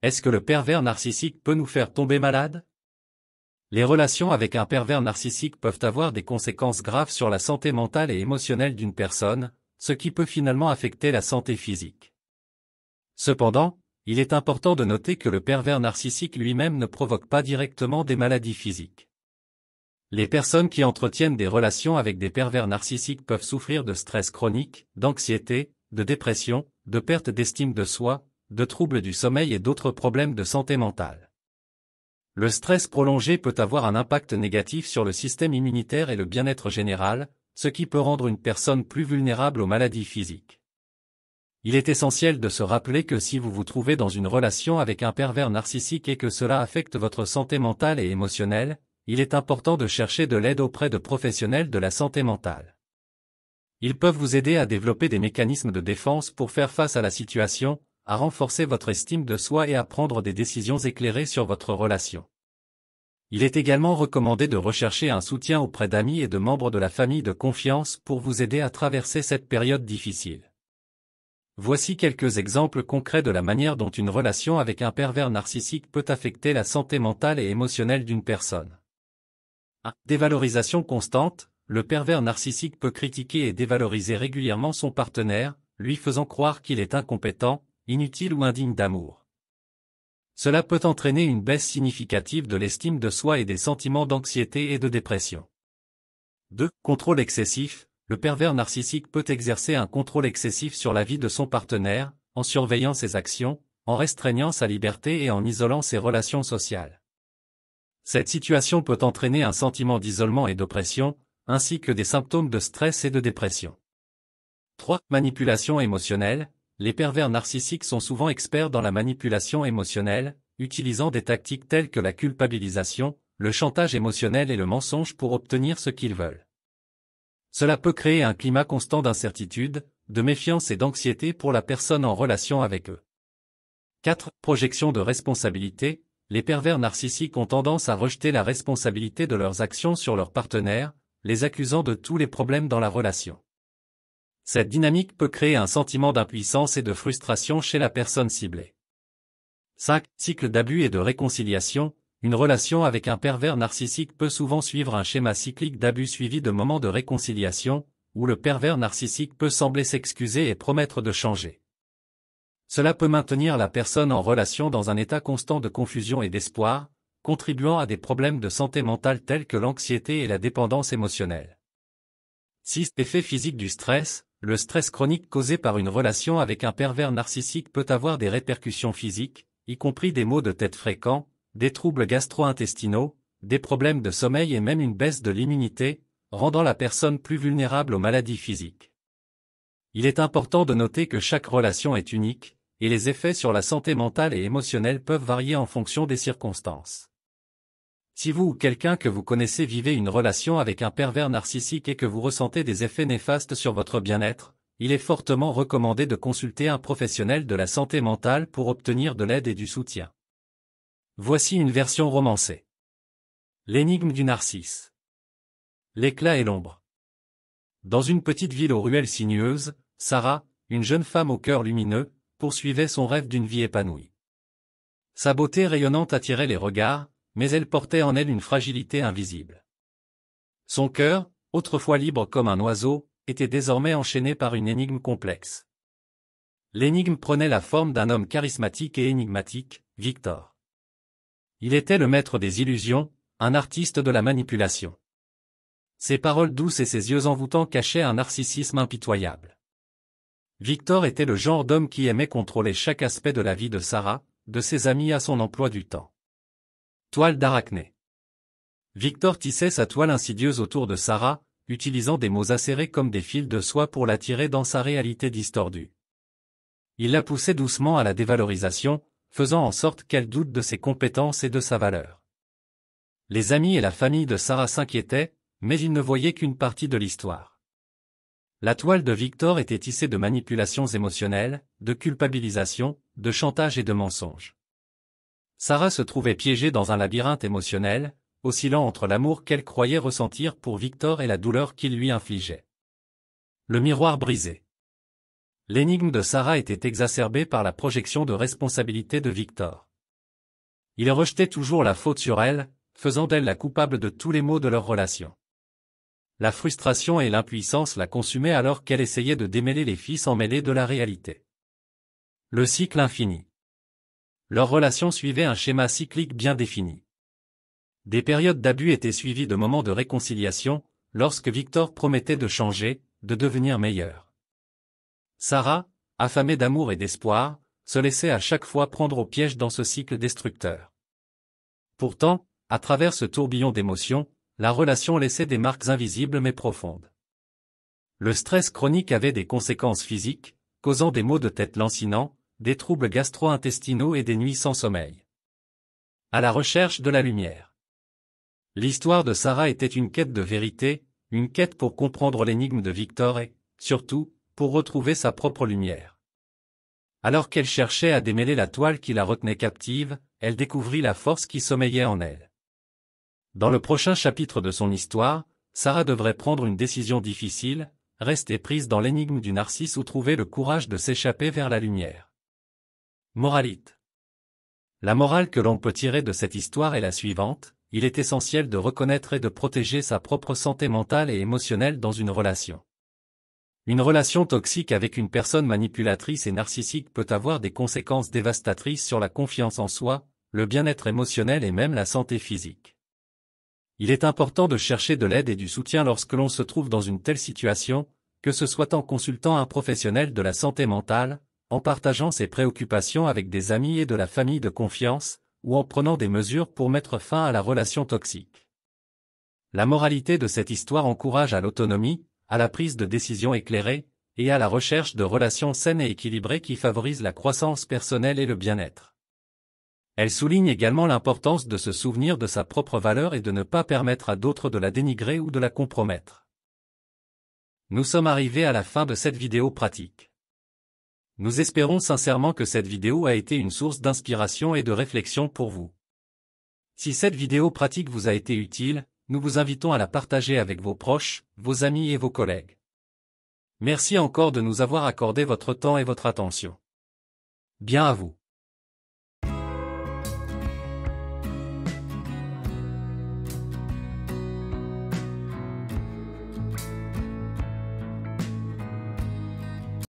Est-ce que le pervers narcissique peut nous faire tomber malade? Les relations avec un pervers narcissique peuvent avoir des conséquences graves sur la santé mentale et émotionnelle d'une personne, ce qui peut finalement affecter la santé physique. Cependant, il est important de noter que le pervers narcissique lui-même ne provoque pas directement des maladies physiques. Les personnes qui entretiennent des relations avec des pervers narcissiques peuvent souffrir de stress chronique, d'anxiété, de dépression, de perte d'estime de soi, de troubles du sommeil et d'autres problèmes de santé mentale. Le stress prolongé peut avoir un impact négatif sur le système immunitaire et le bien-être général, ce qui peut rendre une personne plus vulnérable aux maladies physiques. Il est essentiel de se rappeler que si vous vous trouvez dans une relation avec un pervers narcissique et que cela affecte votre santé mentale et émotionnelle, il est important de chercher de l'aide auprès de professionnels de la santé mentale. Ils peuvent vous aider à développer des mécanismes de défense pour faire face à la situation, à renforcer votre estime de soi et à prendre des décisions éclairées sur votre relation. Il est également recommandé de rechercher un soutien auprès d'amis et de membres de la famille de confiance pour vous aider à traverser cette période difficile. Voici quelques exemples concrets de la manière dont une relation avec un pervers narcissique peut affecter la santé mentale et émotionnelle d'une personne. 1. Dévalorisation constante. Le pervers narcissique peut critiquer et dévaloriser régulièrement son partenaire, lui faisant croire qu'il est incompétent, inutile ou indigne d'amour. Cela peut entraîner une baisse significative de l'estime de soi et des sentiments d'anxiété et de dépression. 2. Contrôle excessif. Le pervers narcissique peut exercer un contrôle excessif sur la vie de son partenaire, en surveillant ses actions, en restreignant sa liberté et en isolant ses relations sociales. Cette situation peut entraîner un sentiment d'isolement et d'oppression, ainsi que des symptômes de stress et de dépression. 3. Manipulation émotionnelle. Les pervers narcissiques sont souvent experts dans la manipulation émotionnelle, utilisant des tactiques telles que la culpabilisation, le chantage émotionnel et le mensonge pour obtenir ce qu'ils veulent. Cela peut créer un climat constant d'incertitude, de méfiance et d'anxiété pour la personne en relation avec eux. 4. Projection de responsabilité. Les pervers narcissiques ont tendance à rejeter la responsabilité de leurs actions sur leur partenaire, les accusant de tous les problèmes dans la relation. Cette dynamique peut créer un sentiment d'impuissance et de frustration chez la personne ciblée. 5. Cycle d'abus et de réconciliation. Une relation avec un pervers narcissique peut souvent suivre un schéma cyclique d'abus suivi de moments de réconciliation, où le pervers narcissique peut sembler s'excuser et promettre de changer. Cela peut maintenir la personne en relation dans un état constant de confusion et d'espoir, contribuant à des problèmes de santé mentale tels que l'anxiété et la dépendance émotionnelle. 6. Effet physique du stress. Le stress chronique causé par une relation avec un pervers narcissique peut avoir des répercussions physiques, y compris des maux de tête fréquents, des troubles gastro-intestinaux, des problèmes de sommeil et même une baisse de l'immunité, rendant la personne plus vulnérable aux maladies physiques. Il est important de noter que chaque relation est unique, et les effets sur la santé mentale et émotionnelle peuvent varier en fonction des circonstances. Si vous ou quelqu'un que vous connaissez vivez une relation avec un pervers narcissique et que vous ressentez des effets néfastes sur votre bien-être, il est fortement recommandé de consulter un professionnel de la santé mentale pour obtenir de l'aide et du soutien. Voici une version romancée. L'énigme du narcisse. L'éclat et l'ombre. Dans une petite ville aux ruelles sinueuses, Sarah, une jeune femme au cœur lumineux, poursuivait son rêve d'une vie épanouie. Sa beauté rayonnante attirait les regards, mais elle portait en elle une fragilité invisible. Son cœur, autrefois libre comme un oiseau, était désormais enchaîné par une énigme complexe. L'énigme prenait la forme d'un homme charismatique et énigmatique, Victor. Il était le maître des illusions, un artiste de la manipulation. Ses paroles douces et ses yeux envoûtants cachaient un narcissisme impitoyable. Victor était le genre d'homme qui aimait contrôler chaque aspect de la vie de Sarah, de ses amis à son emploi du temps. Toile d'arachné. Victor tissait sa toile insidieuse autour de Sarah, utilisant des mots acérés comme des fils de soie pour l'attirer dans sa réalité distordue. Il la poussait doucement à la dévalorisation, faisant en sorte qu'elle doute de ses compétences et de sa valeur. Les amis et la famille de Sarah s'inquiétaient, mais ils ne voyaient qu'une partie de l'histoire. La toile de Victor était tissée de manipulations émotionnelles, de culpabilisation, de chantage et de mensonges. Sarah se trouvait piégée dans un labyrinthe émotionnel, oscillant entre l'amour qu'elle croyait ressentir pour Victor et la douleur qu'il lui infligeait. Le miroir brisé. L'énigme de Sarah était exacerbée par la projection de responsabilité de Victor. Ils rejetaient toujours la faute sur elle, faisant d'elle la coupable de tous les maux de leur relation. La frustration et l'impuissance la consumaient alors qu'elle essayait de démêler les faits sans mêler de la réalité. Le cycle infini. Leur relation suivait un schéma cyclique bien défini. Des périodes d'abus étaient suivies de moments de réconciliation, lorsque Victor promettait de changer, de devenir meilleur. Sarah, affamée d'amour et d'espoir, se laissait à chaque fois prendre au piège dans ce cycle destructeur. Pourtant, à travers ce tourbillon d'émotions, la relation laissait des marques invisibles mais profondes. Le stress chronique avait des conséquences physiques, causant des maux de tête lancinants, des troubles gastro-intestinaux et des nuits sans sommeil. À la recherche de la lumière. L'histoire de Sarah était une quête de vérité, une quête pour comprendre l'énigme de Victor et, surtout, pour retrouver sa propre lumière. Alors qu'elle cherchait à démêler la toile qui la retenait captive, elle découvrit la force qui sommeillait en elle. Dans le prochain chapitre de son histoire, Sarah devrait prendre une décision difficile, rester prise dans l'énigme du narcisse ou trouver le courage de s'échapper vers la lumière. Moralité. La morale que l'on peut tirer de cette histoire est la suivante: il est essentiel de reconnaître et de protéger sa propre santé mentale et émotionnelle dans une relation. Une relation toxique avec une personne manipulatrice et narcissique peut avoir des conséquences dévastatrices sur la confiance en soi, le bien-être émotionnel et même la santé physique. Il est important de chercher de l'aide et du soutien lorsque l'on se trouve dans une telle situation, que ce soit en consultant un professionnel de la santé mentale, en partageant ses préoccupations avec des amis et de la famille de confiance, ou en prenant des mesures pour mettre fin à la relation toxique. La moralité de cette histoire encourage à l'autonomie, à la prise de décisions éclairées, et à la recherche de relations saines et équilibrées qui favorisent la croissance personnelle et le bien-être. Elle souligne également l'importance de se souvenir de sa propre valeur et de ne pas permettre à d'autres de la dénigrer ou de la compromettre. Nous sommes arrivés à la fin de cette vidéo pratique. Nous espérons sincèrement que cette vidéo a été une source d'inspiration et de réflexion pour vous. Si cette vidéo pratique vous a été utile, nous vous invitons à la partager avec vos proches, vos amis et vos collègues. Merci encore de nous avoir accordé votre temps et votre attention. Bien à vous.